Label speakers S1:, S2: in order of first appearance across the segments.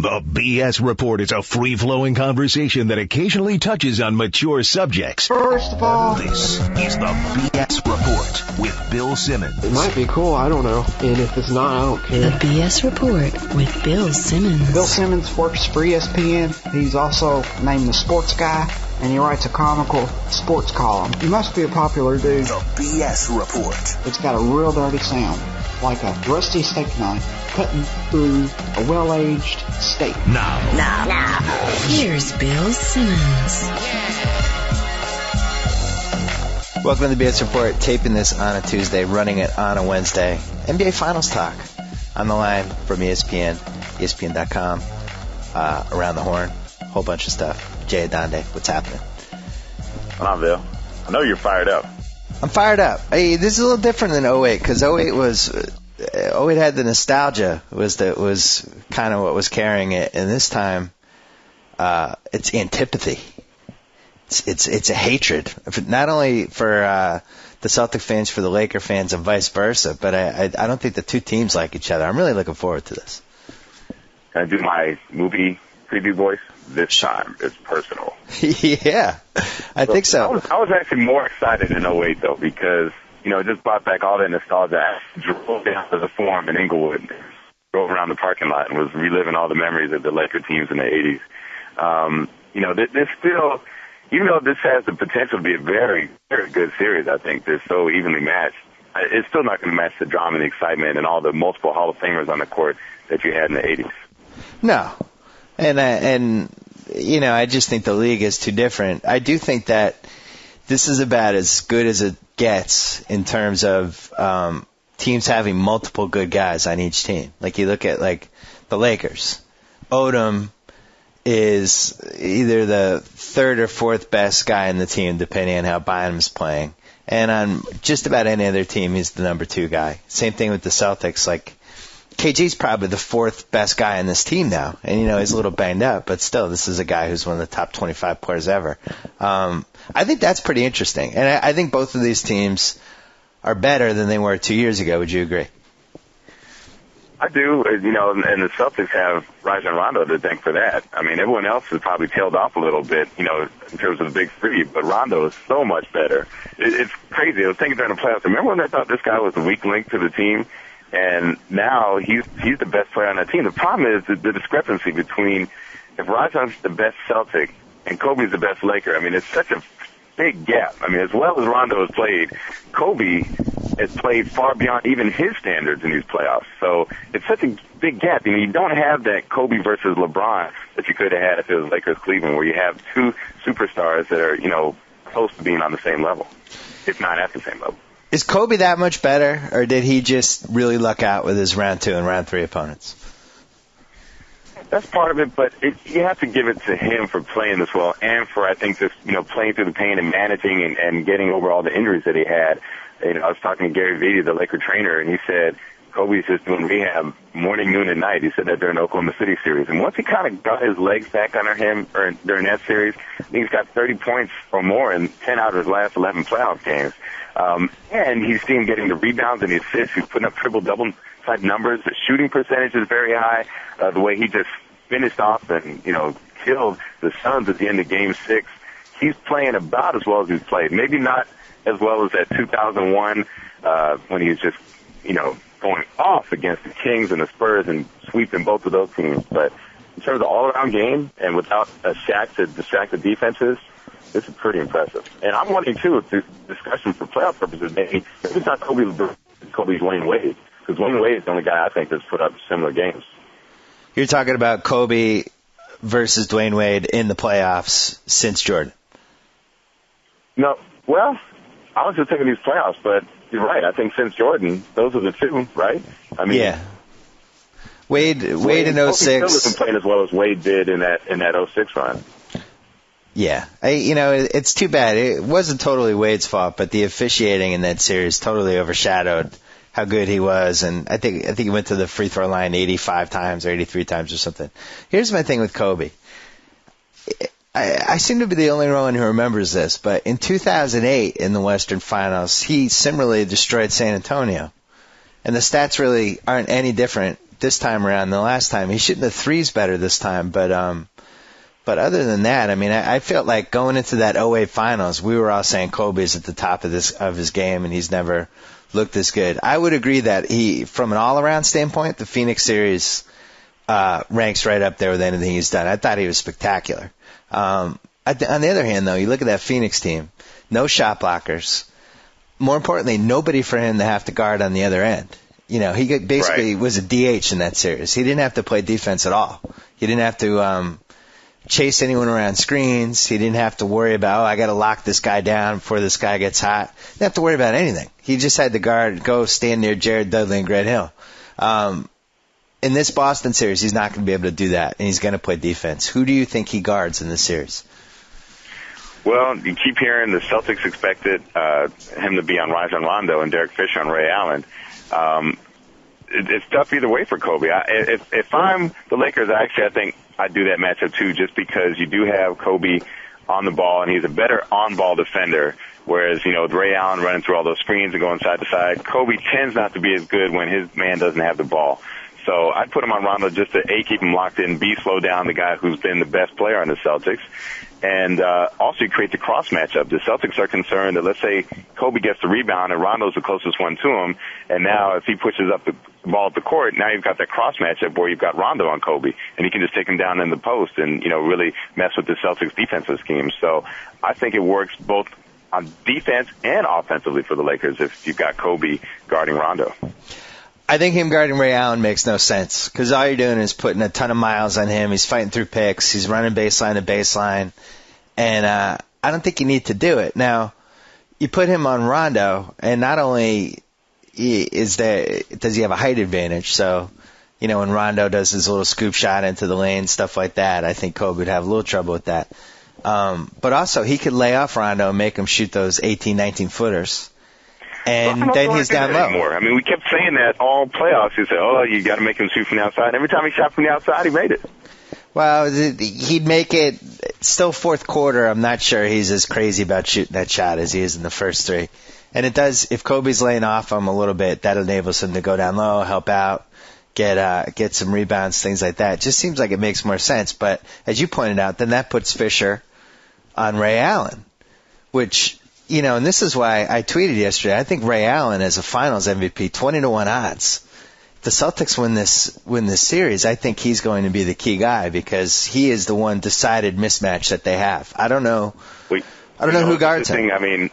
S1: The B.S Report is a free-flowing conversation that occasionally touches on mature subjects.
S2: First of all,
S1: This is the B.S Report with Bill Simmons.
S2: it might be cool, I don't know. And if it's not, I don't care.
S3: The B.S Report with Bill Simmons.
S4: Bill Simmons works for ESPN. He's also named the sports guy, and he writes a comical sports column. He must be a popular dude.
S1: The B.S Report.
S4: It's got a real dirty sound, like a rusty steak knife cutting through a well-aged steak.
S1: Now.
S3: Here's Bill Simmons.
S5: Welcome to the B.S Report, taping this on a Tuesday, running it on a Wednesday. NBA Finals talk on the line from ESPN, ESPN.com, around the horn, a whole bunch of stuff. J.A Adande, what's happening?
S6: Come on, Bill. I know you're fired up.
S5: I'm fired up. Hey, this is a little different than 08, because 08 had the nostalgia, was kind of what was carrying it, and this time it's antipathy. It's a hatred, not only for the Celtic fans, for the Laker fans, and vice versa, but I don't think the two teams like each other. I'm really looking forward to this.
S6: Can I do my movie preview voice? This time it's personal.
S5: Yeah, I think so.
S6: I was actually more excited in 08, though, because, it just brought back all that nostalgia. I drove down to the Forum in Inglewood, drove around the parking lot, and was reliving all the memories of the Laker teams in the 80s. There's still, even though this has the potential to be a very, very good series, I think they're so evenly matched, it's still not going to match the drama and the excitement and all the multiple Hall of Famers on the court that you had in the 80s.
S5: No. And I just think the league is too different. I do think that this is about as good as it gets in terms of teams having multiple good guys on each team. Like you look at the Lakers. Odom is either the third or fourth best guy in the team, depending on how Bynum's playing. And on just about any other team, he's the number 2 guy. Same thing with the Celtics. KG's probably the 4th best guy in this team now. And, he's a little banged up, but still, this is a guy who's one of the top 25 players ever. I think that's pretty interesting. And I think both of these teams are better than they were 2 years ago. Would you agree?
S6: I do, and the Celtics have Rajon Rondo to thank for that. I mean, everyone else has probably tailed off a little bit, in terms of the big three, but Rondo is so much better. It's crazy. I was thinking during the playoffs, remember when I thought this guy was a weak link to the team? And now he's the best player on that team. The problem is the discrepancy between if Rajon's the best Celtic and Kobe's the best Laker. I mean, it's such a big gap. I mean, as well as Rondo has played, Kobe has played far beyond even his standards in these playoffs. So it's such a big gap. You don't have that Kobe versus LeBron that you could have had if it was Lakers Cleveland, where you have two superstars that are, close to being on the same level, if not at the same level.
S5: Is Kobe that much better, or did he just really luck out with his round 2 and round 3 opponents?
S6: That's part of it, but you have to give it to him for playing this well and for, I think, just, playing through the pain and managing and getting over all the injuries that he had. I was talking to Gary Vitti, the Laker trainer, and he said Kobe's just doing rehab morning, noon, and night. He said that during the Oklahoma City series. And once he kind of got his legs back under him during that series, I think he's got 30 points or more in 10 out of his last 11 playoff games. And he's seen getting the rebounds and the assists. He's putting up triple-double type numbers. The shooting percentage is very high. The way he just finished off and, killed the Suns at the end of Game 6. He's playing about as well as he's played. Maybe not as well as that 2001 when he was just, going off against the Kings and the Spurs and sweeping both of those teams. But in terms of all-around game and without a Shaq to distract the defenses, this is pretty impressive. And I'm wondering, too, if this discussion for playoff purposes, maybe it's not Kobe's Dwayne Wade, because Dwayne Wade is the only guy I think that's put up similar games.
S5: You're talking about Kobe versus Dwayne Wade in the playoffs since Jordan.
S6: No, well, I was just thinking these playoffs, but you're right. I think since Jordan, those are the two, right? I mean,
S5: yeah. Wade in 06.
S6: Kobe still isn't playing as well as Wade did in that 06 run.
S5: Yeah, it's too bad. It wasn't totally Wade's fault, but the officiating in that series totally overshadowed how good he was, and I think he went to the free throw line 85 times or 83 times or something. Here's my thing with Kobe. I seem to be the only one who remembers this, but in 2008 in the Western Finals, he similarly destroyed San Antonio. And the stats really aren't any different this time around than the last time. He's shooting the threes better this time, but other than that, I mean, I felt like going into that 08 finals, we were all saying Kobe's at the top of his game, and he's never looked this good. I would agree that from an all-around standpoint, the Phoenix series ranks right up there with anything he's done. I thought he was spectacular. On the other hand, though, you look at that Phoenix team, no shot blockers. More importantly, nobody for him to have to guard on the other end. He basically was a DH in that series. He didn't have to play defense at all. He didn't have to chase anyone around screens. He didn't have to worry about, I got to lock this guy down before this guy gets hot. He didn't have to worry about anything. He just had to go stand near Jared Dudley and Grant Hill. In this Boston series, he's not going to be able to do that, and he's going to play defense. Who do you think he guards in this series?
S6: Well, you keep hearing the Celtics expected him to be on Rajon Rondo and Derek Fisher on Ray Allen. It's tough either way for Kobe. If I'm the Lakers, I think I'd do that matchup too, just because you do have Kobe on the ball, and he's a better on-ball defender. Whereas, with Ray Allen running through all those screens and going side to side, Kobe tends not to be as good when his man doesn't have the ball. So I'd put him on Rondo just to, A, keep him locked in, B, slow down the guy who's been the best player on the Celtics, and also create the cross matchup. The Celtics are concerned that, let's say, Kobe gets the rebound and Rondo's the closest one to him, and now if he pushes up the ball at the court, now you've got that cross matchup where you've got Rondo on Kobe, and he can just take him down in the post and, really mess with the Celtics defensive scheme. So I think it works both on defense and offensively for the Lakers if you've got Kobe guarding Rondo.
S5: I think him guarding Ray Allen makes no sense because all you're doing is putting a ton of miles on him. He's fighting through picks. He's running baseline to baseline. And I don't think you need to do it. Now, you put him on Rondo, and not only does he have a height advantage, so, when Rondo does his little scoop shot into the lane, stuff like that, I think Kobe would have a little trouble with that. But also, he could lay off Rondo and make him shoot those 18, 19-footers. And then he's down low.
S6: Anymore. I mean, we kept saying that all playoffs. You say, you got to make him shoot from the outside. Every time he shot from the outside, he made it.
S5: Well, he'd make it still fourth quarter. I'm not sure he's as crazy about shooting that shot as he is in the first three. And it does, if Kobe's laying off him a little bit, that enables him to go down low, help out, get some rebounds, things like that. It just seems like it makes more sense. But as you pointed out, then that puts Fisher on Ray Allen, which, and this is why I tweeted yesterday, I think Ray Allen is a finals MVP, 20-1 odds. The Celtics win this series, I think he's going to be the key guy because he is the one decided mismatch that they have. I don't know who guards him.
S6: I mean,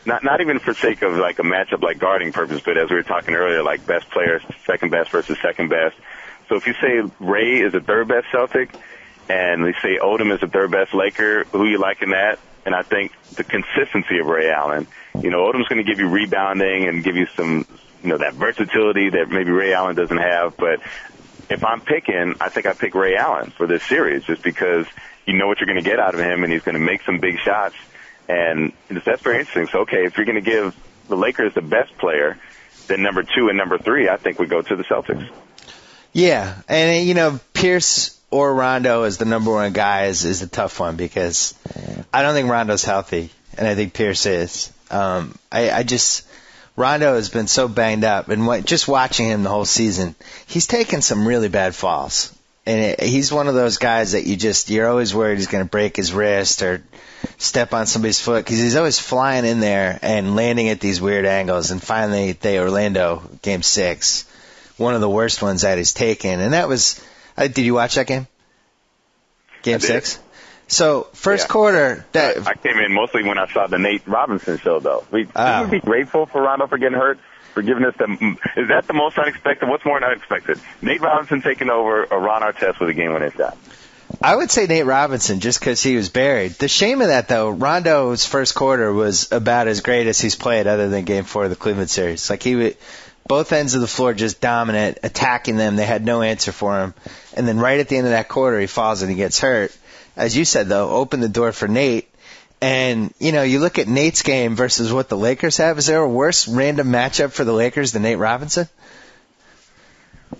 S6: not even for sake of like a matchup like guarding purpose, but as we were talking earlier, like best player, second best versus second best. So if you say Ray is the third best Celtic, and we say Odom is the third best Laker, who you like in that? And I think the consistency of Ray Allen. Odom's going to give you rebounding and give you some, that versatility that maybe Ray Allen doesn't have. But if I'm picking, I think I pick Ray Allen for this series just because you know what you're going to get out of him, and he's going to make some big shots. And that's very interesting. So, okay, if you're going to give the Lakers the best player, then number 2 and number 3, I think we go to the Celtics.
S5: Yeah, and, Pierce or Rondo as the number one guy is a tough one because I don't think Rondo's healthy, and I think Pierce is. Rondo has been so banged up, and just watching him the whole season, he's taken some really bad falls. And he's one of those guys that you're always worried he's going to break his wrist or step on somebody's foot because he's always flying in there and landing at these weird angles. And finally, Orlando, Game 6, one of the worst ones that he's taken. And that was, did you watch that game? Game 6? So, first quarter.
S6: I came in mostly when I saw the Nate Robinson show, though. Should we be grateful for Rondo for getting hurt? For giving us is that the most unexpected? What's more unexpected? Nate Robinson taking over or Ron Artest with a game-winning shot?
S5: I would say Nate Robinson just because he was buried. The shame of that, though, Rondo's first quarter was about as great as he's played other than Game 4 of the Cleveland series. Like both ends of the floor just dominant, attacking them. They had no answer for him. And then right at the end of that quarter, he falls and he gets hurt. As you said, though, opened the door for Nate. And, you look at Nate's game versus what the Lakers have. Is there a worse random matchup for the Lakers than Nate Robinson?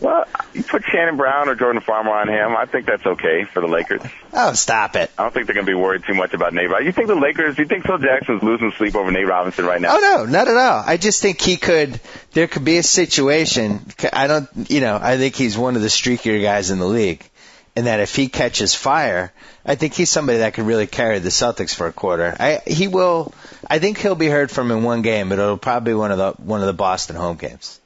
S6: Well, you put Shannon Brown or Jordan Farmer on him. I think that's okay for the Lakers.
S5: Oh, stop it.
S6: I don't think they're going to be worried too much about Nate Robinson. You think the Lakers, you think Phil Jackson's losing sleep over Nate Robinson right now?
S5: Oh, no, not at all. I just think there could be a situation. I think he's one of the streakier guys in the league. And that if he catches fire, I think he's somebody that could really carry the Celtics for a quarter. I think he'll be heard from in one game, but it'll probably be one of the Boston home games.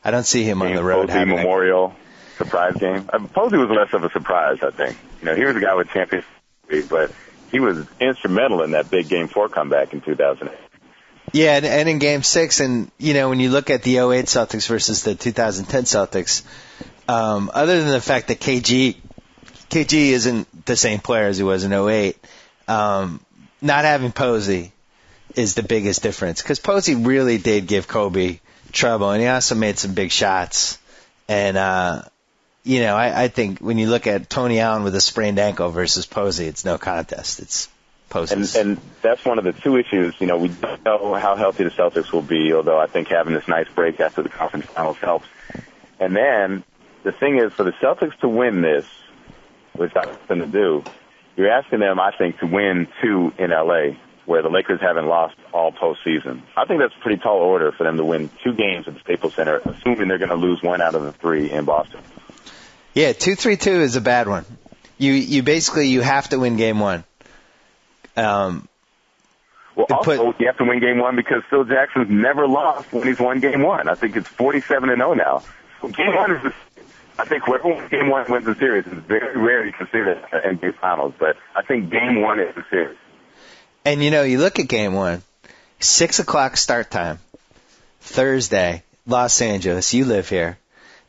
S5: I don't see him on the road.
S6: Posey Memorial surprise game. Posey was less of a surprise, I think. He was a guy with championship, but he was instrumental in that big Game 4 comeback in 2008.
S5: Yeah, and in Game 6, and when you look at the 08 Celtics versus the 2010 Celtics, other than the fact that KG isn't the same player as he was in 08, not having Posey is the biggest difference, because Posey really did give Kobe trouble, and he also made some big shots. And I think when you look at Tony Allen with a sprained ankle versus Posey, it's no contest. It's Posey.
S6: And that's one of the two issues. We don't know how healthy the Celtics will be, although I think having this nice break after the conference finals helps. And then the thing is, for the Celtics to win this, which I want them to do, you're asking them, I think, to win 2 in L.A., where the Lakers haven't lost all postseason. I think that's a pretty tall order for them to win 2 games at the Staples Center, assuming they're going to lose 1 out of the 3 in Boston.
S5: Yeah, 2-3-2 is a bad one. You basically have to win Game 1.
S6: Also, you have to win Game 1 because Phil Jackson's never lost when he's won Game 1. I think it's 47-0 now. So Game 1 is I think whoever wins Game 1 wins the series. It's very rare you can see that in NBA Finals, but I think Game 1 is the series.
S5: And, you look at Game 1, 6 o'clock start time, Thursday, Los Angeles, you live here.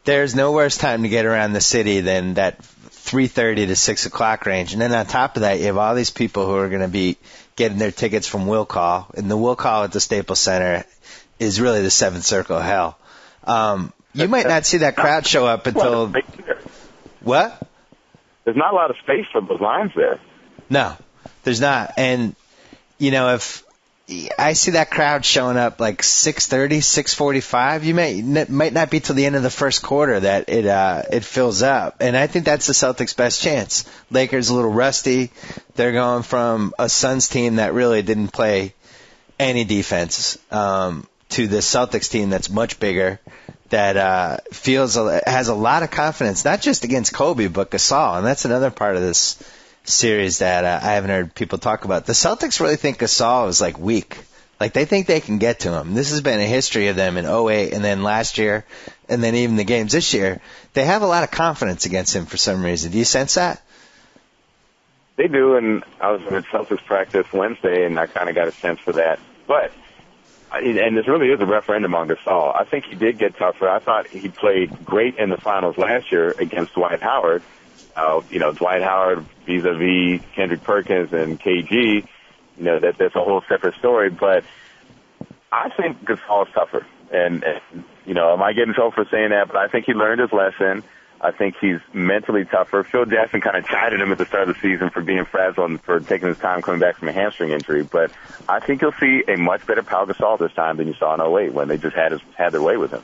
S5: There's no worse time to get around the city than that 3:30 to 6 o'clock range. And then on top of that, you have all these people who are going to be getting their tickets from Will Call. And the Will Call at the Staples Center is really the seventh circle of hell. You might not see that crowd show up until... What?
S6: There's not a lot of space for those lines there.
S5: No, there's not. And... if I see that crowd showing up like 6:30, 6:45, might not be till the end of the first quarter that it fills up. And I think that's the Celtics' best chance. Lakers a little rusty. They're going from a Suns team that really didn't play any defense to the Celtics team that's much bigger, that has a lot of confidence, not just against Kobe, but Gasol. And that's another part of this series that I haven't heard people talk about. The Celtics really think Gasol is like weak. Like they think they can get to him. This has been a history of them in 08 and then last year and then even the games this year. They have a lot of confidence against him for some reason. Do you sense that?
S6: They do, and I was at Celtics practice Wednesday, and I kind of got a sense for that. But, and this really is a referendum on Gasol. I think he did get tougher. I thought he played great in the finals last year against Dwight Howard. Dwight Howard vis-a-vis Kendrick Perkins and KG, that's a whole separate story. But I think Gasol is tougher. And am I getting in trouble for saying that? But I think he learned his lesson. I think he's mentally tougher. Phil Jackson kind of chided him at the start of the season for being frazzled and for taking his time coming back from a hamstring injury. But I think you'll see a much better Pau Gasol this time than you saw in 08 when they just had their way with him.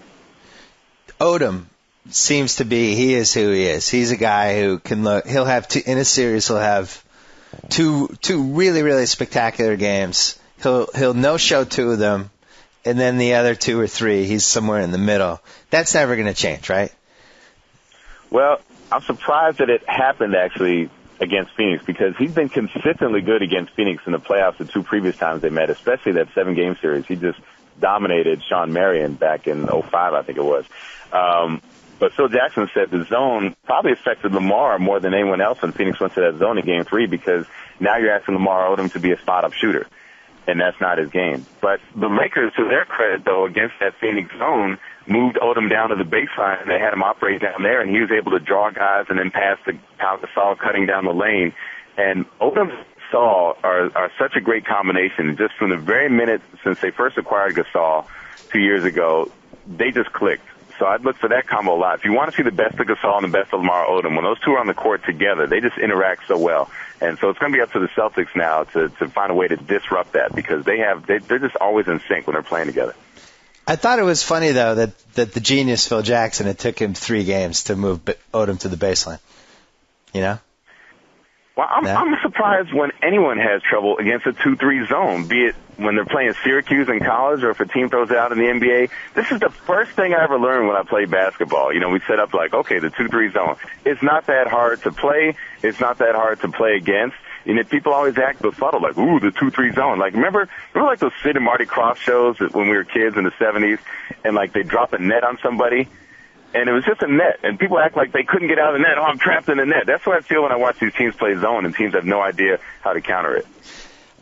S5: Odom seems to be, he is who he is. He's a guy who can look, he'll have two, in a series he'll have two really, really spectacular games. He'll no-show 2 of them, and then the other 2 or 3, he's somewhere in the middle. That's never going to change, right?
S6: Well, I'm surprised that it happened actually against Phoenix because he's been consistently good against Phoenix in the playoffs the 2 previous times they met, especially that 7-game series. He just dominated Sean Marion back in 05, I think it was. But Phil Jackson said the zone probably affected Lamar more than anyone else when Phoenix went to that zone in Game 3 because now you're asking Lamar Odom to be a spot-up shooter, and that's not his game. But the Lakers, to their credit, though, against that Phoenix zone, moved Odom down to the baseline, and they had him operate down there, and he was able to draw guys and then pass to Pau Gasol cutting down the lane. And Odom and Gasol are such a great combination. Just from the very minute since they first acquired Gasol 2 years ago, they just clicked. So I'd look for that combo a lot. If you want to see the best of Gasol and the best of Lamar Odom, when those 2 are on the court together, they just interact so well. And so it's going to be up to the Celtics now to find a way to disrupt that because they're just always in sync when they're playing together.
S5: I thought it was funny, though, that the genius Phil Jackson, it took him 3 games to move Odom to the baseline. You know?
S6: Well, I'm surprised when anyone has trouble against a 2-3 zone, be it when they're playing Syracuse in college or if a team throws it out in the NBA. This is the first thing I ever learned when I played basketball. You know, we set up like, okay, the 2-3 zone. It's not that hard to play. It's not that hard to play against. And if people always act befuddled, like, ooh, the 2-3 zone. Like, remember like those Sid and Marty Krofft shows when we were kids in the 70s, and like they drop a net on somebody? And it was just a net, and people act like they couldn't get out of the net. Oh, I'm trapped in the net. That's what I feel when I watch these teams play zone, and teams have no idea how to counter it.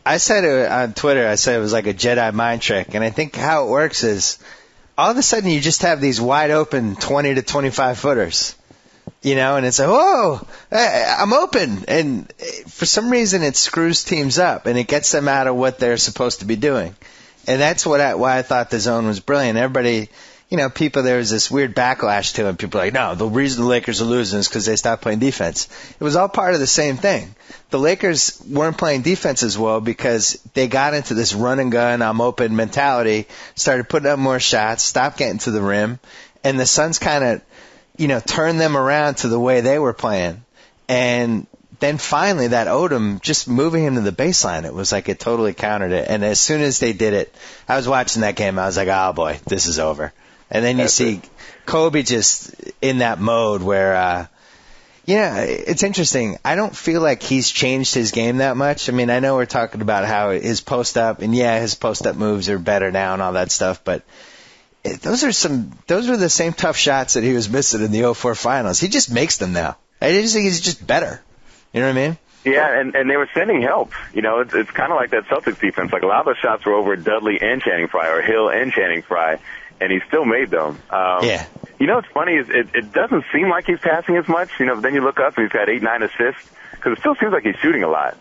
S5: I said it on Twitter, I said it was like a Jedi mind trick, and I think how it works is all of a sudden you just have these wide open 20 to 25 footers, you know, and it's like, whoa, I'm open. And for some reason it screws teams up, and it gets them out of what they're supposed to be doing. And that's why I thought the zone was brilliant. Everybody... You know, there was this weird backlash to it. People are like, no, the reason the Lakers are losing is because they stopped playing defense. It was all part of the same thing. The Lakers weren't playing defense as well because they got into this run and gun, I'm open mentality, started putting up more shots, stopped getting to the rim, and the Suns kind of, you know, turned them around to the way they were playing. And then finally that Odom, just moving him to the baseline, it was like it totally countered it. And as soon as they did it, I was watching that game, I was like, oh boy, this is over. And then you see Kobe just in that mode where, it's interesting. I don't feel like he's changed his game that much. I mean, I know we're talking about how his post-up, and his post-up moves are better now and all that stuff, but those were the same tough shots that he was missing in the 2004 finals. He just makes them now. I just think he's just better. You know what I mean?
S6: Yeah, and they were sending help. You know, it's kind of like that Celtics defense. Like a lot of those shots were over Dudley and Channing Frye, or Hill and Channing Frye, and he still made them. You know what's funny is it doesn't seem like he's passing as much. You know, but then you look up and he's got 8-9 assists, because it still seems like he's shooting a lot.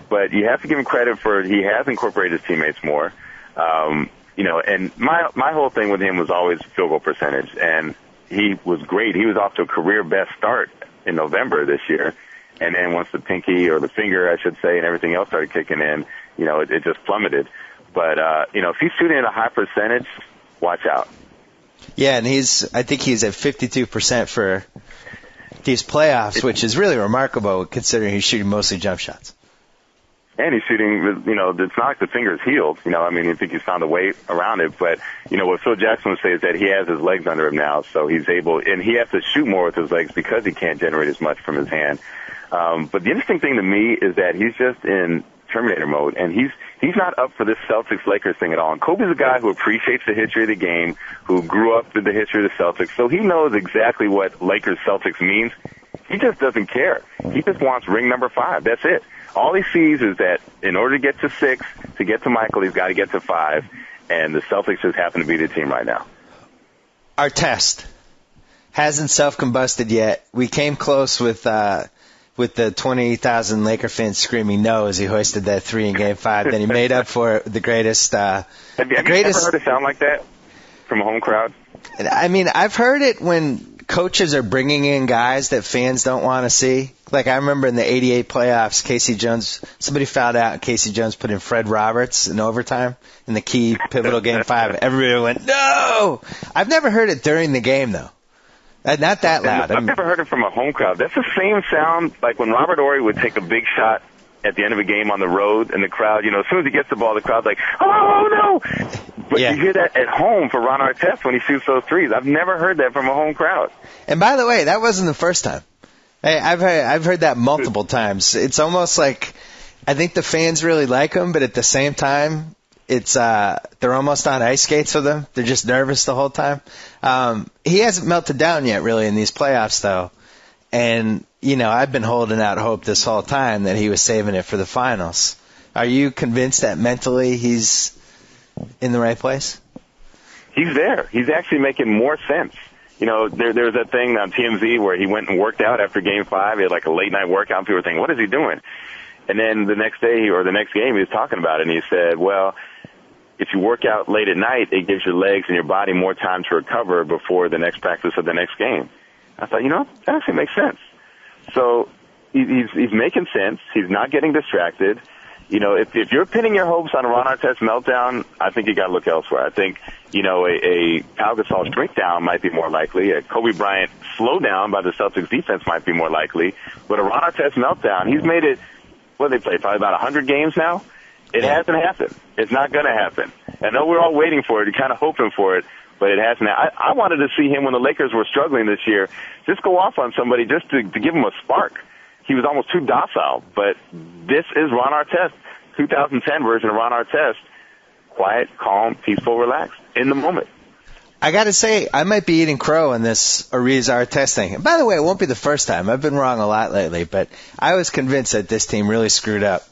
S6: But you have to give him credit for he has incorporated his teammates more. You know, and my whole thing with him was always field goal percentage, and he was great. He was off to a career best start in November this year. And then once the pinky, or the finger, I should say, and everything else started kicking in, you know, it just plummeted. But, you know, if he's shooting at a high percentage, watch out.
S5: Yeah, and I think he's at 52% for these playoffs, which is really remarkable considering he's shooting mostly jump shots.
S6: And he's shooting, you know, it's not like the finger's healed. You know, I mean, you think he's found a way around it. But, you know, what Phil Jackson would say is that he has his legs under him now, so he's able, and he has to shoot more with his legs because he can't generate as much from his hand. But the interesting thing to me is that he's just in Terminator mode, and he's not up for this Celtics-Lakers thing at all. And Kobe's a guy who appreciates the history of the game, who grew up with the history of the Celtics, so he knows exactly what Lakers-Celtics means. He just doesn't care. He just wants ring number 5. That's it. All he sees is that in order to get to 6, to get to Michael, he's got to get to 5, and the Celtics just happen to be the team right now.
S5: Our test hasn't self-combusted yet. We came close with the 20,000 Laker fans screaming no as he hoisted that 3 in Game 5. Then he made up for it with the greatest.
S6: Have you ever heard it sound like that from a home crowd?
S5: I mean, I've heard it when coaches are bringing in guys that fans don't want to see. Like I remember in the '88 playoffs, Casey Jones, somebody fouled out, and Casey Jones put in Fred Roberts in overtime in the key pivotal Game 5. Everybody went, no! I've never heard it during the game, though. Not that loud.
S6: I've never heard it from a home crowd. That's the same sound like when Robert Horry would take a big shot at the end of a game on the road, and the crowd, you know, as soon as he gets the ball, the crowd's like, oh, no! But you hear that at home for Ron Artest when he shoots those threes. I've never heard that from a home crowd.
S5: And by the way, that wasn't the first time. I've heard that multiple times. It's almost like I think the fans really like him, but at the same time, it's they're almost on ice skates with him. They're just nervous the whole time. He hasn't melted down yet, really, in these playoffs, though. And, you know, I've been holding out hope this whole time that he was saving it for the finals. Are you convinced that mentally he's in the right place?
S6: He's there. He's actually making more sense. You know, there's that thing on TMZ where he went and worked out after Game 5. He had like a late-night workout, and people were thinking, what is he doing? And then the next day or the next game, he was talking about it, and he said, well, if you work out late at night, it gives your legs and your body more time to recover before the next practice of the next game. I thought, you know, that actually makes sense. So he's making sense. He's not getting distracted. if you're pinning your hopes on a Ron Artest meltdown, I think you got to look elsewhere. I think, a Pau Gasol shrink down might be more likely. A Kobe Bryant slow down by the Celtics defense might be more likely. But a Ron Artest meltdown, he's made it, what they play, probably about 100 games now? It hasn't happened. It's not going to happen. I know we're all waiting for it, kind of hoping for it, but it hasn't. I wanted to see him when the Lakers were struggling this year, just go off on somebody just to give him a spark. He was almost too docile, but this is Ron Artest, 2010 version of Ron Artest. Quiet, calm, peaceful, relaxed, in the moment.
S5: I got to say, I might be eating crow on this Ariza Artest thing. And by the way, it won't be the first time. I've been wrong a lot lately, but I was convinced that this team really screwed up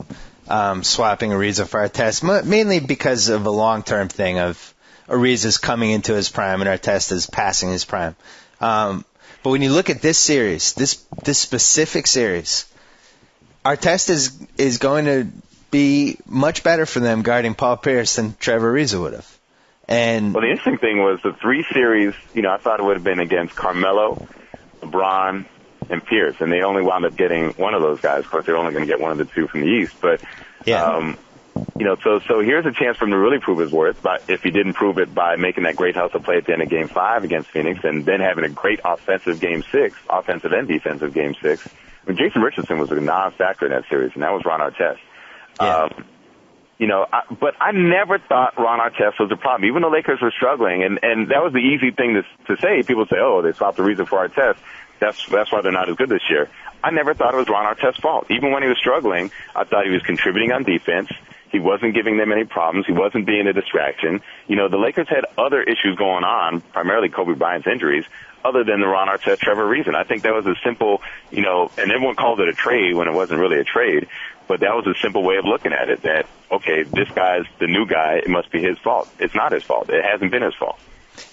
S5: swapping Ariza for Artest, mainly because of a long-term thing of Ariza's coming into his prime and Artest is passing his prime. But when you look at this series, this specific series, Artest is going to be much better for them guarding Paul Pierce than Trevor Ariza would have. And
S6: well, the interesting thing was the three series, I thought it would have been against Carmelo, LeBron, and Pierce, and they only wound up getting one of those guys. Of course, they're only going to get one of the two from the East. But, so here's a chance for him to really prove his worth, if he didn't prove it by making that great hustle play at the end of Game 5 against Phoenix and then having a great offensive Game 6, offensive and defensive Game 6. I mean, Jason Richardson was a non-factor in that series, and that was Ron Artest.
S5: Yeah.
S6: But I never thought Ron Artest was a problem. Even the Lakers were struggling, and that was the easy thing to say. People say, oh, they swapped the reason for Artest. That's why they're not as good this year. I never thought it was Ron Artest's fault. Even when he was struggling, I thought he was contributing on defense. He wasn't giving them any problems. He wasn't being a distraction. The Lakers had other issues going on, primarily Kobe Bryant's injuries, other than the Ron Artest, Trevor reason. I think that was a simple, and everyone called it a trade when it wasn't really a trade, but that was a simple way of looking at it, that, okay, this guy's the new guy, it must be his fault. It's not his fault. It hasn't been his fault.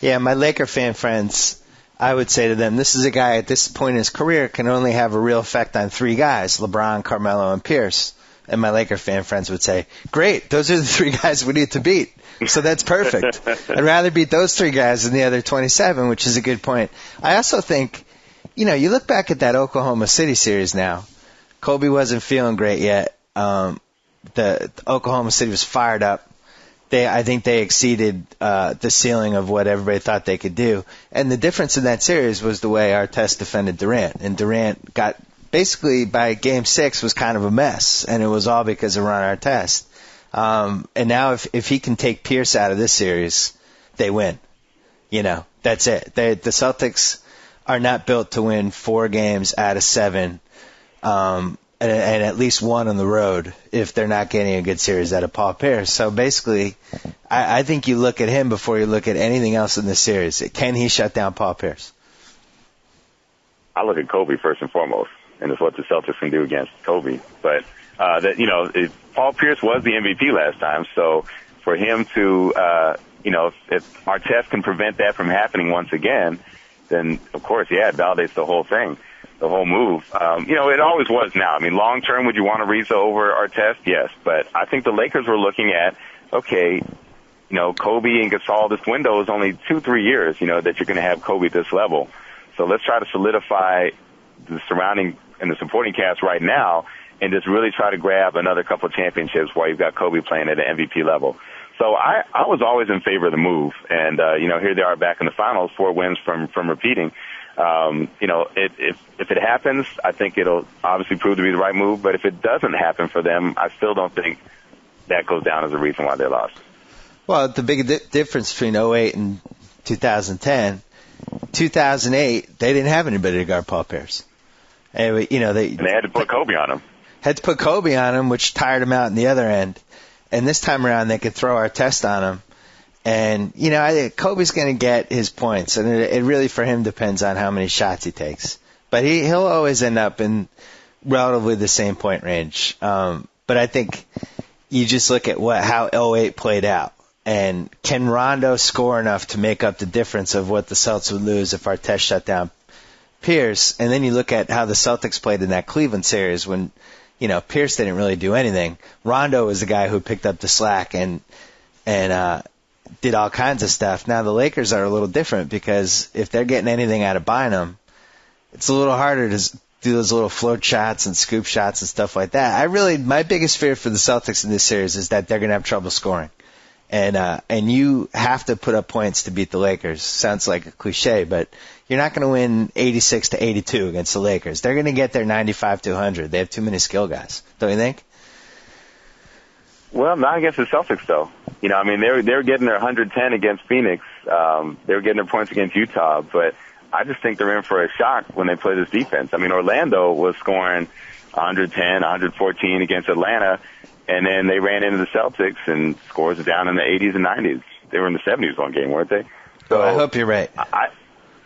S5: Yeah, my Laker fan friends, I would say to them, this is a guy at this point in his career can only have a real effect on three guys, LeBron, Carmelo, and Pierce. And my Laker fan friends would say, great, those are the three guys we need to beat. So that's perfect. I'd rather beat those three guys than the other 27, which is a good point. I also think, you look back at that Oklahoma City series now. Kobe wasn't feeling great yet. The Oklahoma City was fired up. I think they exceeded the ceiling of what everybody thought they could do. And the difference in that series was the way Artest defended Durant. And Durant got basically by Game 6 was kind of a mess, and it was all because of Ron Artest. And now if he can take Pierce out of this series, they win. That's it. The Celtics are not built to win 4 games out of 7, and at least one on the road if they're not getting a good series out of Paul Pierce. So basically, I think you look at him before you look at anything else in this series. Can he shut down Paul Pierce?
S6: I look at Kobe first and foremost, and it's what the Celtics can do against Kobe. But Paul Pierce was the MVP last time, so for him to, if Artest can prevent that from happening once again, then of course, it validates the whole thing, the whole move. It always was now. I mean, long term, would you want Ariza over Artest? Yes, but I think the Lakers were looking at, okay, Kobe and Gasol, this window is only 2-3 years, that you're going to have Kobe at this level. So let's try to solidify the surrounding and the supporting cast right now and just really try to grab another couple of championships while you've got Kobe playing at an MVP level. So I was always in favor of the move. And, here they are back in the finals, 4 wins from repeating. If it happens, I think it'll obviously prove to be the right move. But if it doesn't happen for them, I still don't think that goes down as a reason why they lost.
S5: Well, the big difference between 2008 and 2010, 2008, they didn't have anybody to guard Paul Pierce. And, they
S6: had to put Kobe on him.
S5: Had to put Kobe on him, which tired him out in the other end. And this time around, they could throw Artest on him. And, I think Kobe's going to get his points. And it really, for him, depends on how many shots he takes. But he'll always end up in relatively the same point range. But I think you just look at how 2008 played out. And can Rondo score enough to make up the difference of what the Celtics would lose if Artest shut down Pierce? And then you look at how the Celtics played in that Cleveland series when, Pierce didn't really do anything. Rondo was the guy who picked up the slack and did all kinds of stuff. Now the Lakers are a little different because if they're getting anything out of Bynum, it's a little harder do those little float shots and scoop shots and stuff like that. My biggest fear for the Celtics in this series is that they're going to have trouble scoring. And you have to put up points to beat the Lakers. Sounds like a cliche, but you're not going to win 86-82 against the Lakers. They're going to get their 95-100. They have too many skill guys. Don't you think?
S6: Well, not against the Celtics, though. You know, I mean, they were getting their 110 against Phoenix. They were getting their points against Utah, but I just think they're in for a shock when they play this defense. I mean, Orlando was scoring 110, 114 against Atlanta, and then they ran into the Celtics and scores down in the 80s and 90s. They were in the 70s one game, weren't they? So
S5: I hope you're right.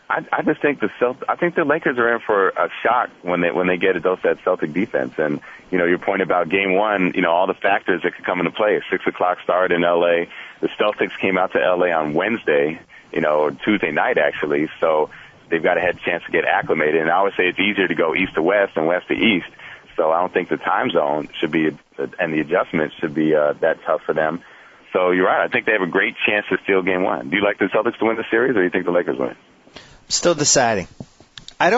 S6: I just think I think the Lakers are in for a shock when they get that Celtic defense. And you know, your point about Game 1, you know, all the factors that could come into play. 6:00 start in L.A. The Celtics came out to L.A. on Wednesday, you know, or Tuesday night actually. So they've got to have a chance to get acclimated. And I always say it's easier to go east to west than west to east. So I don't think the time zone should be, and the adjustments should be that tough for them. So you're right. I think they have a great chance to steal Game 1. Do you like the Celtics to win the series, or do you think the Lakers win?
S5: Still deciding. I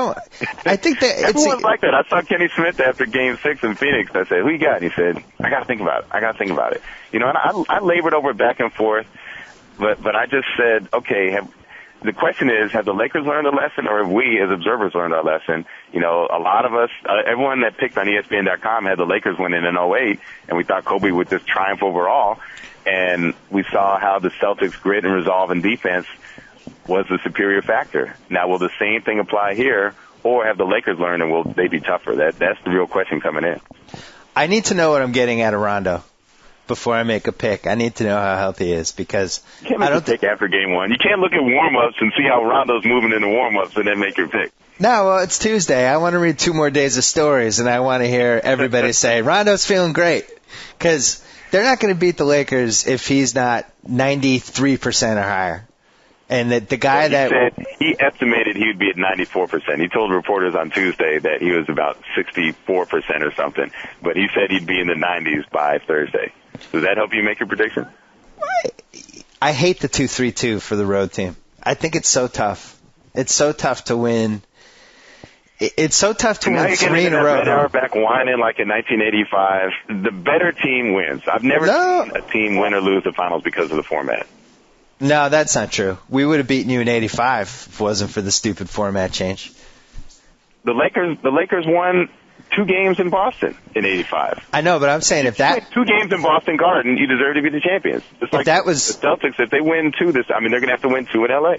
S5: think that
S6: everyone's like that. I saw Kenny Smith after Game 6 in Phoenix. I said, "Who you got?" And he said, "I got to think about it. You know, and I labored over it back and forth, but I just said, okay. The question is, have the Lakers learned a lesson, or have we, as observers, learned our lesson? You know, a lot of us, everyone that picked on ESPN.com had the Lakers winning in 08, and we thought Kobe would just triumph overall. And we saw how the Celtics' grit and resolve and defense was the superior factor. Now, will the same thing apply here, or have the Lakers learned and will they be tougher? That's the real question coming in.
S5: I need to know what I'm getting out of Rondo before I make a pick. I need to know how healthy he is, because
S6: you can't make a pick after Game 1. You can't look at warm-ups and see how Rondo's moving in the warm-ups and then make your pick.
S5: No, well, it's Tuesday. I want to read 2 more days of stories, and I want to hear everybody say, Rondo's feeling great. Because they're not going to beat the Lakers if he's not 93% or higher. And the guy
S6: he estimated he would be at 94%. He told reporters on Tuesday that he was about 64% or something, but he said he'd be in the 90s by Thursday. Does that help you make your prediction?
S5: I hate the 2-3-2 for the road team. I think it's so tough. It's so tough to win. It's so tough to win 3 in a row.
S6: Now back whining like in 1985. The better team wins. I've never seen a team win or lose the finals because of the format.
S5: No, that's not true. We would have beaten you in 85 if it wasn't for the stupid format change.
S6: The Lakers won 2 games in Boston in 85.
S5: I know, but I'm saying if that
S6: 2 games in Boston Garden, you deserve to be the champions. Just like
S5: that was
S6: the Celtics, if they win 2 they're going to have to win 2 in LA.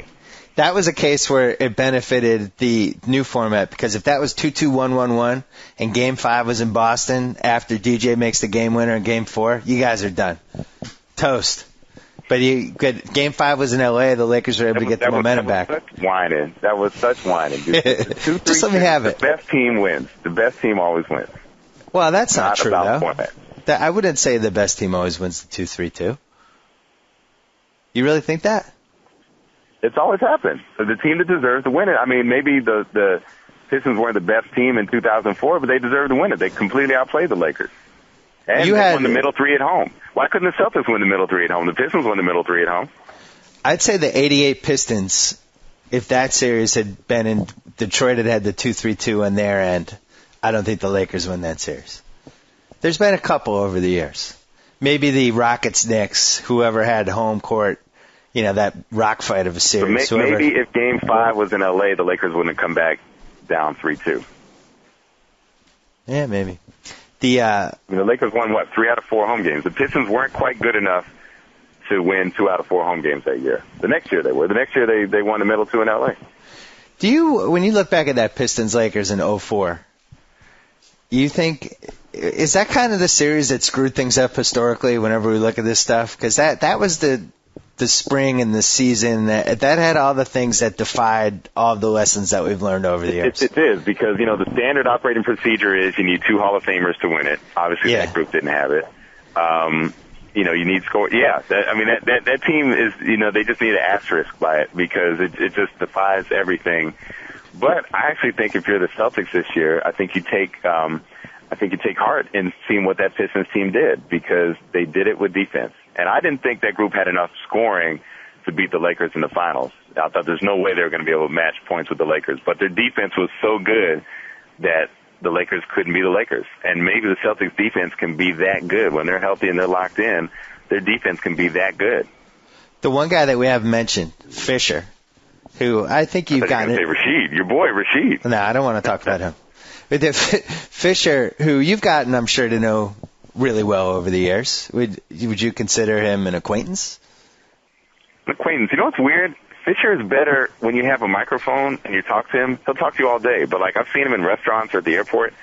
S5: That was a case where it benefited the new format, because if that was 2-2-1-1-1 and Game 5 was in Boston after DJ makes the game winner in Game 4, you guys are done. Toast. But Game 5 was in L.A. The Lakers were able to get the momentum back.
S6: That was such whining.
S5: Just let me have it.
S6: The best team wins. The best team always wins.
S5: Well, that's not true, though.
S6: Format.
S5: I wouldn't say the best team always wins the 2-3-2. You really think that?
S6: It's always happened. The team that deserves to win it. I mean, maybe the Pistons weren't the best team in 2004, but they deserved to win it. They completely outplayed the Lakers. And they won the middle 3 at home. Why couldn't the Celtics win the middle 3 at home? The Pistons won the middle 3 at home.
S5: I'd say the 88 Pistons, if that series had been in Detroit, had the 2-3-2 on their end, I don't think the Lakers win that series. There's been a couple over the years. Maybe the Rockets-Knicks, whoever had home court, you know, that rock fight of a series.
S6: Maybe if Game 5 was in L.A., the Lakers wouldn't have come back down 3-2.
S5: Yeah, maybe.
S6: The Lakers won, 3 out of 4 home games. The Pistons weren't quite good enough to win 2 out of 4 home games that year. The next year they were. The next year they won the middle 2 in L.A.
S5: When you look back at that Pistons-Lakers in 04, you think, is that kind of the series that screwed things up historically whenever we look at this stuff? Because that was the spring and the season that had all the things that defied all of the lessons that we've learned over the years.
S6: It is, because, the standard operating procedure is you need 2 Hall of Famers to win it. Obviously, that group didn't have it. You need score. Yeah, that team is, they just need an asterisk by it, because it just defies everything. But I actually think if you're the Celtics this year, I think you take heart in seeing what that Pistons team did, because they did it with defense. And I didn't think that group had enough scoring to beat the Lakers in the finals. I thought there's no way they were going to be able to match points with the Lakers. But their defense was so good that the Lakers couldn't be the Lakers. And maybe the Celtics defense can be that good. When they're healthy and they're locked in, their defense can be that good.
S5: The one guy that we haven't mentioned, Fisher, who I think you've gotten.
S6: Say Rashid, your boy Rashid.
S5: No, I don't want to talk about him. But Fisher, who you've gotten, I'm sure, to know really well over the years. Would you consider him an acquaintance?
S6: An acquaintance. You know what's weird? Fisher is better when you have a microphone and you talk to him. He'll talk to you all day. But, like, I've seen him in restaurants or at the airport,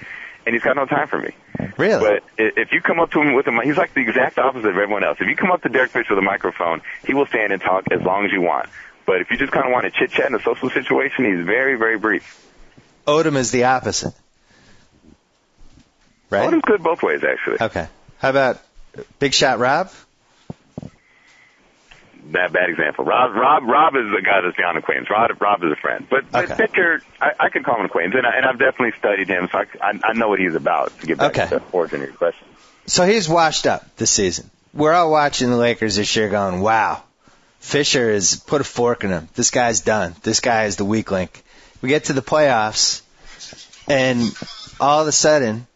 S6: and he's got no time for me.
S5: Really?
S6: But if you come up to him with a he's like the exact opposite of everyone else. If you come up to Derek Fisher with a microphone, he will stand and talk as long as you want. But if you just kind of want to chit-chat in a social situation, he's very, very brief.
S5: Odom is the opposite. Right?
S6: Odom's good both ways, actually.
S5: Okay. How about Big Shot Rob?
S6: Bad example. Rob is a guy that's beyond acquaintance. Rob is a friend. But Fisher, I could call him acquaintance, and I've definitely studied him, so I know what he's about, to get back to the origin of your question.
S5: So he's washed up this season. We're all watching the Lakers this year going, wow, Fisher has put a fork in him. This guy's done. This guy is the weak link. We get to the playoffs, and all of a sudden,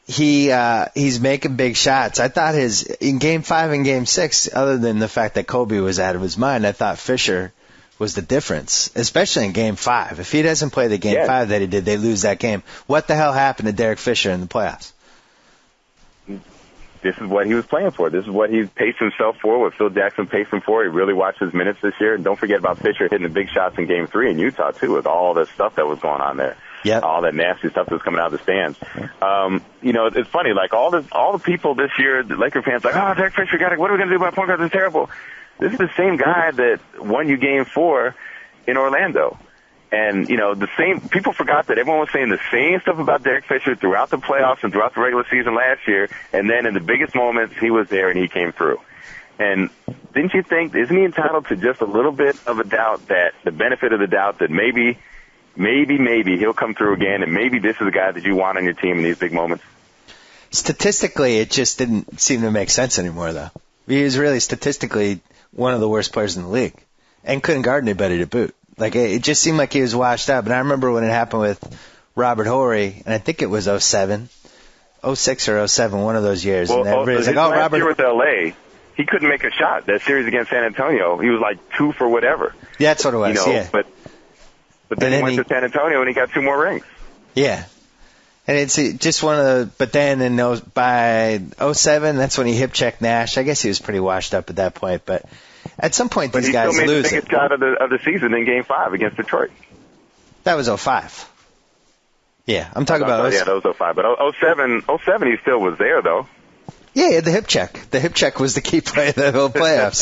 S5: he's making big shots. I thought in Game 5 and Game 6, other than the fact that Kobe was out of his mind, I thought Fisher was the difference, especially in Game 5. If he doesn't play the Game 5 that he did, they lose that game. What the hell happened to Derek Fisher in the playoffs?
S6: This is what he was playing for. This is what he paced himself for, what Phil Jackson paced him for. He really watched his minutes this year. And don't forget about Fisher hitting the big shots in Game 3 in Utah, too, with all the stuff that was going on there.
S5: Yep.
S6: All that nasty stuff that was coming out of the stands. It's funny, like all the people this year, the Laker fans, like, oh, Derek Fisher, what are we going to do about point guards? It's terrible. This is the same guy that won you Game 4 in Orlando. And, the same, people forgot that everyone was saying the same stuff about Derek Fisher throughout the playoffs and throughout the regular season last year. And then in the biggest moments, he was there and he came through. And didn't you think, isn't he entitled to just a little bit of a doubt, that the benefit of the doubt that maybe he'll come through again, and maybe this is the guy that you want on your team in these big moments?
S5: Statistically, it just didn't seem to make sense anymore, though. He was really statistically one of the worst players in the league and couldn't guard anybody to boot. Like, it just seemed like he was washed up. And I remember when it happened with Robert Horry, and I think it was 06 or 07, one of those years.
S6: Well,
S5: and everybody's like, Robert.
S6: Year with L.A., he couldn't make a shot. That series against San Antonio, he was like 2 for whatever.
S5: Yeah, that's what it was, yeah.
S6: But then he went to San Antonio and he got 2 more rings.
S5: Yeah. And it's just one of the, but then by 07, that's when he hip checked Nash. I guess he was pretty washed up at that point, but at some point these guys lose.
S6: But he still made the biggest shot of the season in Game 5 against Detroit.
S5: That was 05. Yeah, I'm talking about
S6: 07. Yeah, that was 05. But 07 he still was there, though.
S5: Yeah, the hip check. The hip check was the key play of the whole playoffs.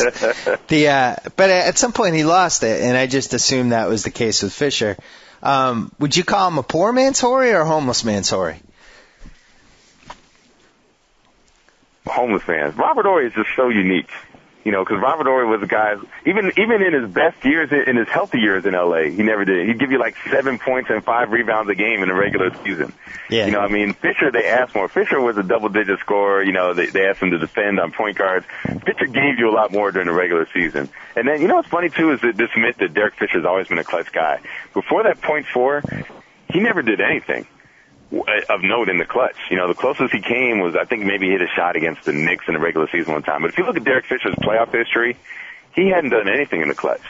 S5: But at some point he lost it, and I just assumed that was the case with Fisher. Would you call him a poor man's Horry or a homeless man's Horry?
S6: Homeless man. Robert Horry is just so unique. Because Robert Horry was a guy, even in his best years, in his healthy years in L.A., he never did. He'd give you like 7 points and 5 rebounds a game in the regular season.
S5: Yeah.
S6: Fisher, they asked more. Fisher was a double-digit scorer. They asked him to defend on point guards. Fisher gave you a lot more during the regular season. And then, what's funny, too, is that this myth that Derek Fisher's always been a clutch guy. Before that .4, he never did anything of note in the clutch. The closest he came was, I think, maybe he hit a shot against the Knicks in the regular season one time. But if you look at Derek Fisher's playoff history, he hadn't done anything in the clutch.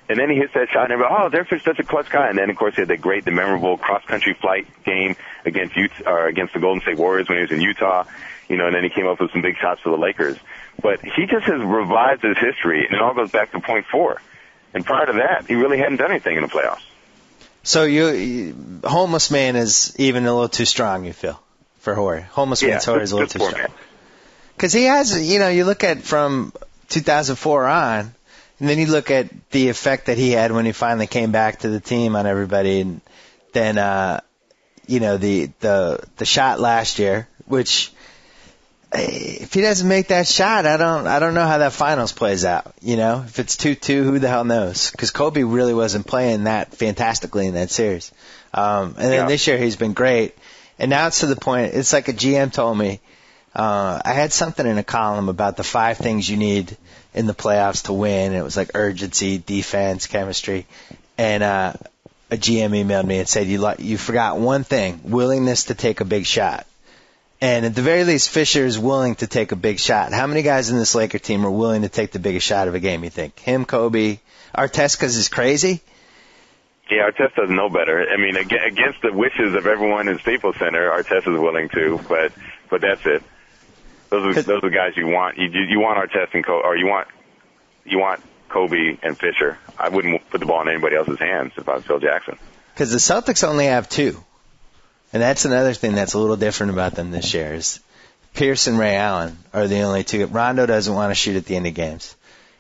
S6: And then he hits that shot, and everybody, Derek Fisher's such a clutch guy. And then, of course, he had the memorable cross-country flight game against the Golden State Warriors when he was in Utah. And then he came up with some big shots for the Lakers. But he just has revised his history, and it all goes back to .4. And prior to that, he really hadn't done anything in the playoffs.
S5: So homeless man is even a little too strong, you feel, for Horry. Homeless man's Horry is a little too strong. Because he has, you look at from 2004 on, and then you look at the effect that he had when he finally came back to the team on everybody, and then the shot last year, which if he doesn't make that shot, I don't know how that finals plays out. If it's 2-2, who the hell knows? Because Kobe really wasn't playing that fantastically in that series. And then this year he's been great. And now it's to the point, it's like a GM told me, I had something in a column about the 5 things you need in the playoffs to win. It was like urgency, defense, chemistry. And a GM emailed me and said, you forgot one thing, willingness to take a big shot. And at the very least, Fisher is willing to take a big shot. How many guys in this Laker team are willing to take the biggest shot of a game, you think? Him, Kobe, Artest because he's crazy?
S6: Yeah, Artest doesn't know better. I mean, against the wishes of everyone in Staples Center, Artest is willing to, but that's it. Those are the guys you want. You want Artest and Kobe, or you want Kobe and Fisher. I wouldn't put the ball in anybody else's hands if I was Phil Jackson.
S5: Because the Celtics only have 2. And that's another thing that's a little different about them this year is Pierce and Ray Allen are the only 2. Rondo doesn't want to shoot at the end of games.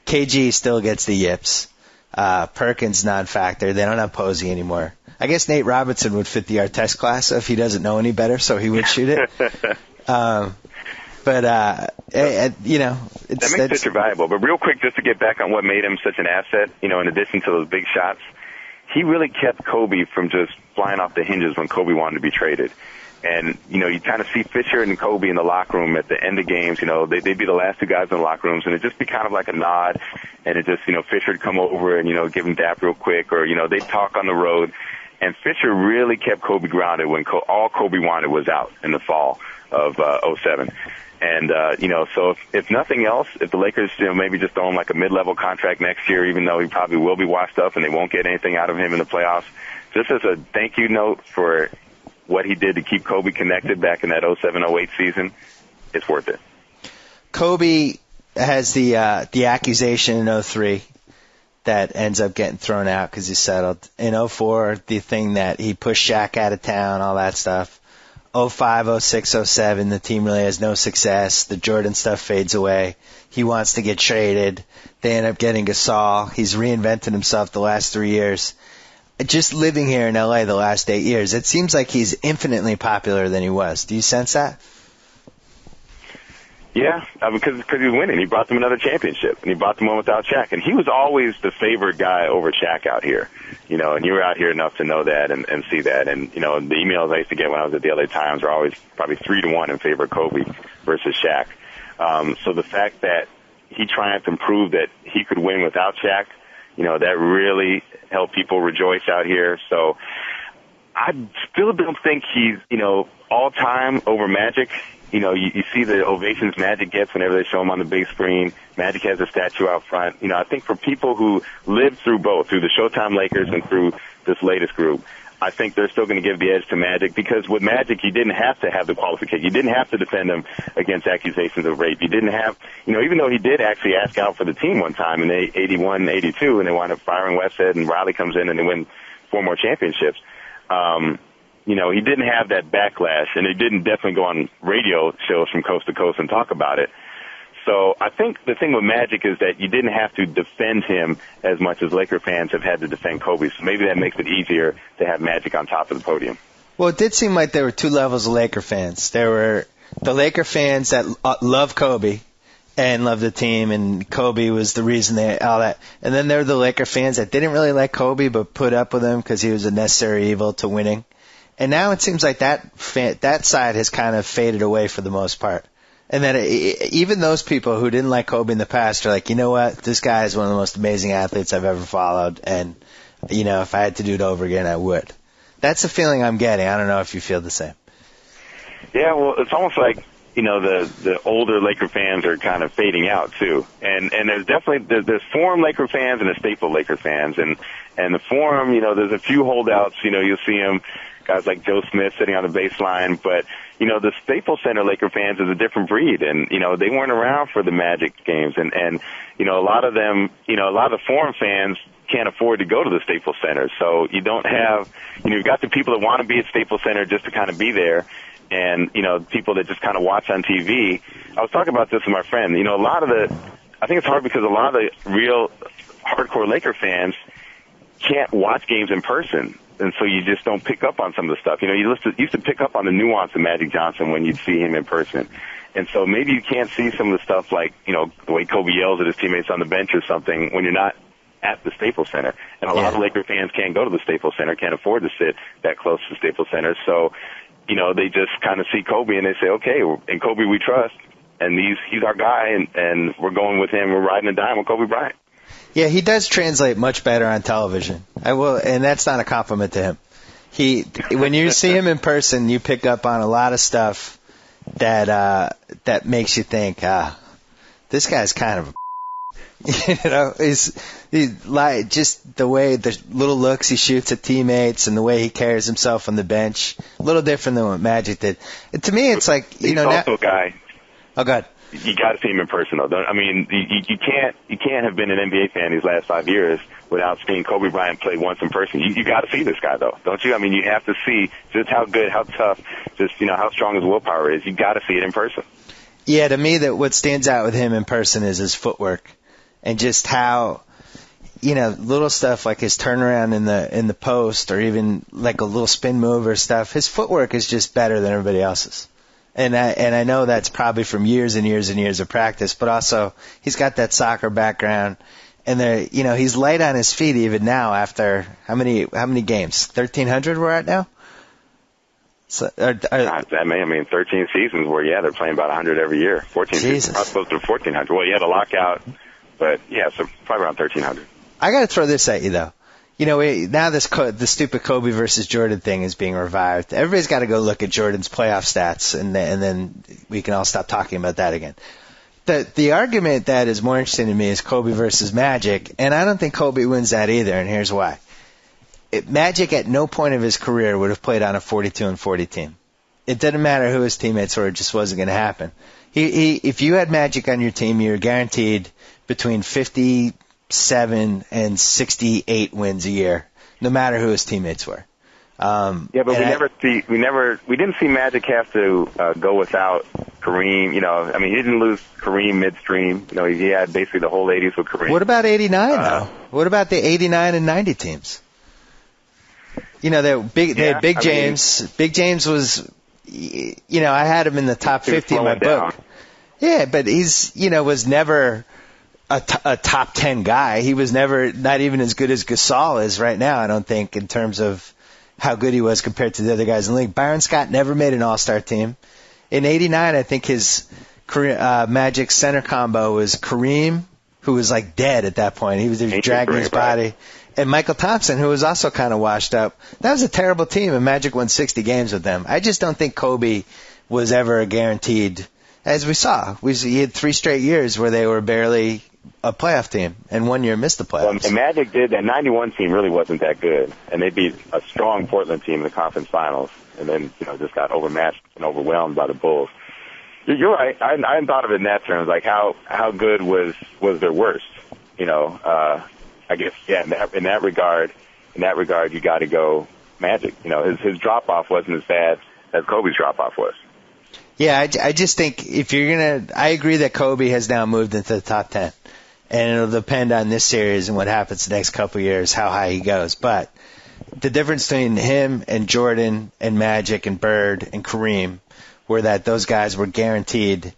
S5: KG still gets the yips. Perkins non-factor. They don't have Posey anymore. I guess Nate Robinson would fit the Artest class if he doesn't know any better, so he would shoot it. That
S6: makes Fisher valuable. But real quick, just to get back on what made him such an asset, in addition to those big shots, he really kept Kobe from just flying off the hinges when Kobe wanted to be traded. And, you kind of see Fisher and Kobe in the locker room at the end of games. They'd be the last 2 guys in the locker rooms, and it'd just be kind of like a nod. And it just, Fisher would come over and, give him dap real quick, or, they'd talk on the road. And Fisher really kept Kobe grounded when all Kobe wanted was out in the fall of 07. And, so if nothing else, if the Lakers, maybe just throw him like a mid-level contract next year, even though he probably will be washed up and they won't get anything out of him in the playoffs, just as a thank you note for what he did to keep Kobe connected back in that 07-08 season, it's worth it.
S5: Kobe has the accusation in 03 that ends up getting thrown out because he's settled. In 04, the thing that he pushed Shaq out of town, all that stuff. 05, 06, 07, the team really has no success. The Jordan stuff fades away. He wants to get traded. They end up getting Gasol. He's reinvented himself the last 3 years. Just living here in LA the last 8 years, it seems like he's infinitely popular than he was. Do you sense that?
S6: Yeah, because he was winning. He brought them another championship, and he brought them one without Shaq. And he was always the favored guy over Shaq out here, and you were out here enough to know that and see that. And, the emails I used to get when I was at the LA Times were always probably 3-1 in favor of Kobe versus Shaq. So the fact that he triumphed and proved that he could win without Shaq, that really helped people rejoice out here. So I still don't think he's, all time over Magic. You see the ovations Magic gets whenever they show him on the big screen. Magic has a statue out front. I think for people who lived through both, through the Showtime Lakers and through this latest group, I think they're still going to give the edge to Magic, because with Magic, you didn't have to have the qualification. You didn't have to defend him against accusations of rape. You didn't have, even though he did actually ask out for the team one time in 81, 82, and they wound up firing Westhead, and Riley comes in and they win 4 more championships. He didn't have that backlash, and he didn't definitely go on radio shows from coast to coast and talk about it. So I think the thing with Magic is that you didn't have to defend him as much as Laker fans have had to defend Kobe. So maybe that makes it easier to have Magic on top of the podium.
S5: Well, it did seem like there were 2 levels of Laker fans. There were the Laker fans that love Kobe and love the team, and Kobe was the reason all that. And then there were the Laker fans that didn't really like Kobe but put up with him because he was a necessary evil to winning. And now it seems like that side has kind of faded away for the most part. And then even those people who didn't like Kobe in the past are like, you know what, this guy is one of the most amazing athletes I've ever followed, and, if I had to do it over again, I would. That's the feeling I'm getting. I don't know if you feel the same.
S6: Yeah, well, it's almost like, the older Laker fans are kind of fading out, too. And there's definitely, there's Forum Laker fans and the Staple Laker fans. And the Forum, there's a few holdouts, you'll see them, guys like Joe Smith sitting on the baseline, but the Staples Center Laker fans is a different breed, and they weren't around for the Magic games, and a lot of them, a lot of the Forum fans can't afford to go to the Staples Center, so you don't have, you've got the people that want to be at Staples Center just to kind of be there, and people that just kind of watch on TV. I was talking about this with my friend. I think it's hard because a lot of the real hardcore Laker fans can't watch games in person. And so you just don't pick up on some of the stuff. You used to pick up on the nuance of Magic Johnson when you'd see him in person. And so maybe you can't see some of the stuff like, the way Kobe yells at his teammates on the bench or something when you're not at the Staples Center. And a lot of Laker fans can't go to the Staples Center, can't afford to sit that close to the Staples Center. So, they just kind of see Kobe and they say, okay, in Kobe we trust, and he's our guy, and we're going with him. We're riding a dime with Kobe Bryant.
S5: Yeah, he does translate much better on television. I will, and that's not a compliment to him. When you see him in person, you pick up on a lot of stuff that makes you think, this guy's kind of, he's like just the way the little looks he shoots at teammates and the way he carries himself on the bench, a little different than what Magic did. And to me, it's like
S6: he's also a guy.
S5: Oh, God.
S6: You got to see him in person, though. I mean, you can't have been an NBA fan these last 5 years without seeing Kobe Bryant play once in person. You got to see this guy, though, don't you? I mean, you have to see just how good, how tough, just how strong his willpower is. You got to see it in person.
S5: Yeah, to me, that what stands out with him in person is his footwork, and just how, little stuff like his turnaround in the post, or even like a little spin move or stuff. His footwork is just better than everybody else's. And I know that's probably from years and years and years of practice, but also he's got that soccer background, and he's light on his feet even now after how many games? 1,300 we're at now. So,
S6: I mean, 13 seasons where they're playing about 100 every year. 14 seasons, probably close to 1,400. Well, you had a lockout, but so probably around 1,300.
S5: I got to throw this at you though. Now the stupid Kobe versus Jordan thing is being revived. Everybody's got to go look at Jordan's playoff stats, and then we can all stop talking about that again. The argument that is more interesting to me is Kobe versus Magic, and I don't think Kobe wins that either, and here's why. Magic at no point of his career would have played on a 42-40 team. It didn't matter who his teammates were; it just wasn't going to happen. If you had Magic on your team, you were guaranteed between 57 and 68 wins a year, no matter who his teammates were.
S6: But we didn't see Magic have to go without Kareem. I mean, he didn't lose Kareem midstream. He had basically the whole 80s with Kareem.
S5: What about 89 though? What about the 89 and 90 teams? They had Big James. Big James was, I had him in the top 50 in my book. Yeah, but he's, was never a top 10 guy. He was never, not even as good as Gasol is right now, I don't think, in terms of how good he was compared to the other guys in the league. Byron Scott never made an all-star team. In 89, I think his Magic center combo was Kareem, who was like dead at that point. He was dragging his body. And Michael Thompson, who was also kind of washed up. That was a terrible team, and Magic won 60 games with them. I just don't think Kobe was ever a guaranteed, as we saw. He had 3 straight years where they were barely a playoff team, and 1 year missed the playoffs.
S6: Well, and Magic did. That 91 team really wasn't that good, and they beat a strong Portland team in the conference finals, and then just got overmatched and overwhelmed by the Bulls. You're right. I hadn't thought of it in that terms, like how good was their worst. I guess in that regard, you got to go Magic. His drop off wasn't as bad as Kobe's drop off was.
S5: Yeah, I just think if you're I agree that Kobe has now moved into the top 10, and it'll depend on this series and what happens the next couple of years, how high he goes. But the difference between him and Jordan and Magic and Bird and Kareem were that those guys were guaranteed.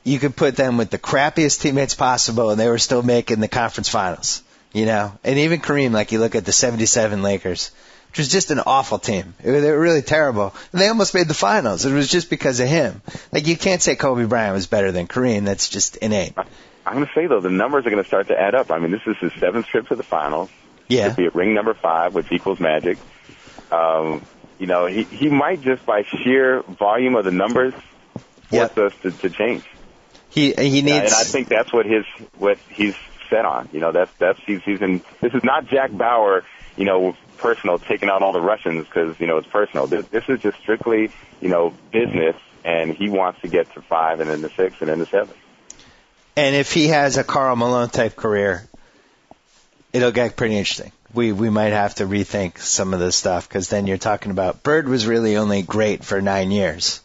S5: You could put them with the crappiest teammates possible, and they were still making the conference finals. And even Kareem, like you look at the 77 Lakers, which was just an awful team. They were really terrible. And they almost made the finals. It was just because of him. Like, you can't say Kobe Bryant was better than Kareem. That's just innate.
S6: I'm going to say, though, the numbers are going to start to add up. I mean, this is his 7th trip to the finals.
S5: Yeah.
S6: It'll be at ring number 5, which equals Magic. He might just by sheer volume of the numbers force us to change.
S5: He needs.
S6: And I think that's what he's set on. He's in. This is not Jack Bauer, personal, taking out all the Russians because, it's personal. This is just strictly, business, and he wants to get to 5 and then to 6 and then to 7.
S5: And if he has a Karl Malone type career, it'll get pretty interesting. We might have to rethink some of this stuff because then you're talking about Bird was really only great for 9 years,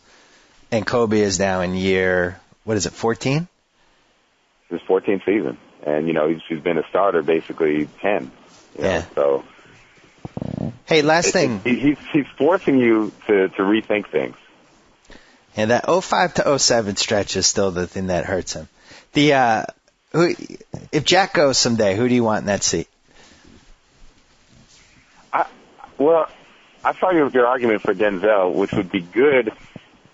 S5: and Kobe is now in year, 14?
S6: His 14th season. And, he's been a starter basically 10. So.
S5: Hey, last thing.
S6: He's forcing you to rethink things.
S5: And that 05 to 07 stretch is still the thing that hurts him. If Jack goes someday, who do you want in that seat?
S6: I saw your argument for Denzel, which would be good,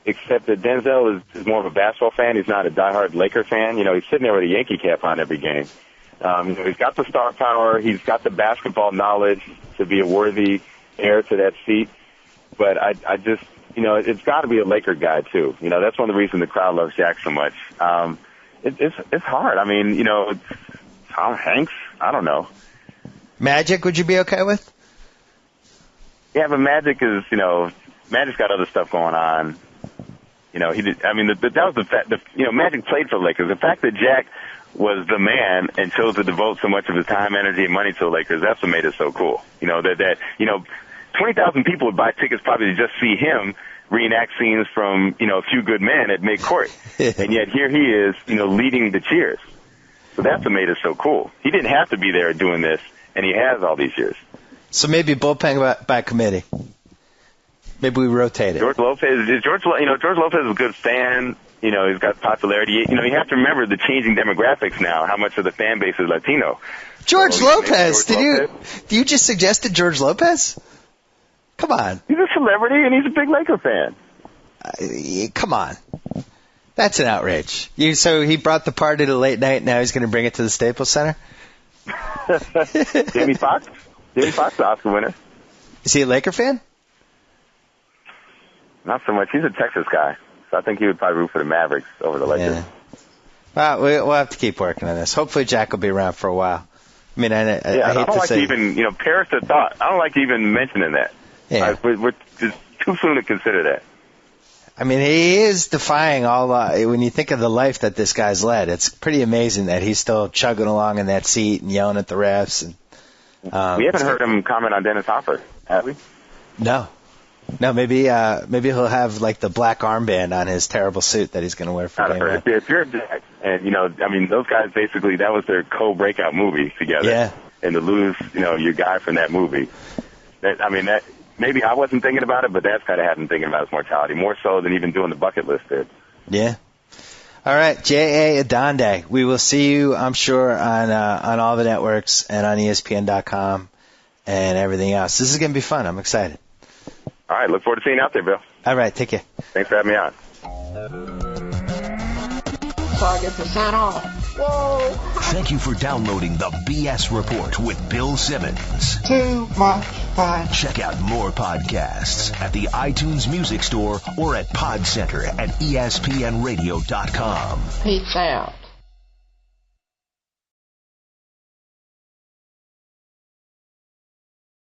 S6: except that Denzel is more of a basketball fan. He's not a diehard Laker fan. He's sitting there with a Yankee cap on every game. He's got the star power. He's got the basketball knowledge to be a worthy heir to that seat. But I just, it's got to be a Laker guy, too. That's one of the reasons the crowd loves Jack so much. It's hard. I mean, Tom Hanks, I don't know.
S5: Magic, would you be okay with?
S6: Yeah, but Magic is, Magic's got other stuff going on. He did. I mean, that was the fact. Magic played for the Lakers. The fact that Jack was the man and chose to devote so much of his time, energy, and money to the Lakers, that's what made it so cool. 20,000 people would buy tickets probably to just see him reenact scenes from, A Few Good Men at midcourt. And yet here he is, leading the cheers. So that's what made it so cool. He didn't have to be there doing this, and he has all these years.
S5: So maybe bullpen by committee. Maybe we rotate it.
S6: George Lopez is a good fan. He's got popularity. You have to remember the changing demographics now, how much of the fan base is Latino.
S5: George Lopez. Did you just suggested George Lopez? Come on.
S6: He's a celebrity, and he's a big Laker fan.
S5: Come on. That's an outrage. So he brought the party to late night, now he's going to bring it to the Staples Center?
S6: Jamie Foxx? Jamie Foxx, the Oscar winner.
S5: Is he a Laker fan?
S6: Not so much. He's a Texas guy, so I think he would probably root for the Mavericks over the Lakers.
S5: Yeah. Well, we'll have to keep working on this. Hopefully Jack will be around for a while. I mean, I hate to say...
S6: I don't like to even, perish the thought. I don't like even mentioning that.
S5: Yeah.
S6: We're just too soon to consider that.
S5: I mean, he is defying all... when you think of the life that this guy's led, it's pretty amazing that he's still chugging along in that seat and yelling at the refs. And
S6: we haven't heard him comment on Dennis Hopper, have we?
S5: No, maybe he'll have like the black armband on his terrible suit that he's going to wear for game one.
S6: If you're Jack, and those guys basically that was their co-breakout movie together.
S5: Yeah.
S6: And to lose, your guy from that movie, that maybe I wasn't thinking about it, but that's kind of had him thinking about his mortality more so than even doing the bucket list did.
S5: Yeah. All right, J.A. Adande. We will see you, I'm sure, on all the networks and on ESPN.com and everything else. This is going to be fun. I'm excited.
S6: All right, look forward to seeing you out there, Bill.
S5: All right, take care.
S6: Thanks for having me on.
S4: So I get to sign off. Whoa!
S1: Thank you for downloading the B.S Report with Bill Simmons.
S4: Too much fun.
S1: Check out more podcasts at the iTunes Music Store or at Pod Center at ESPNradio.com.
S4: Peace out.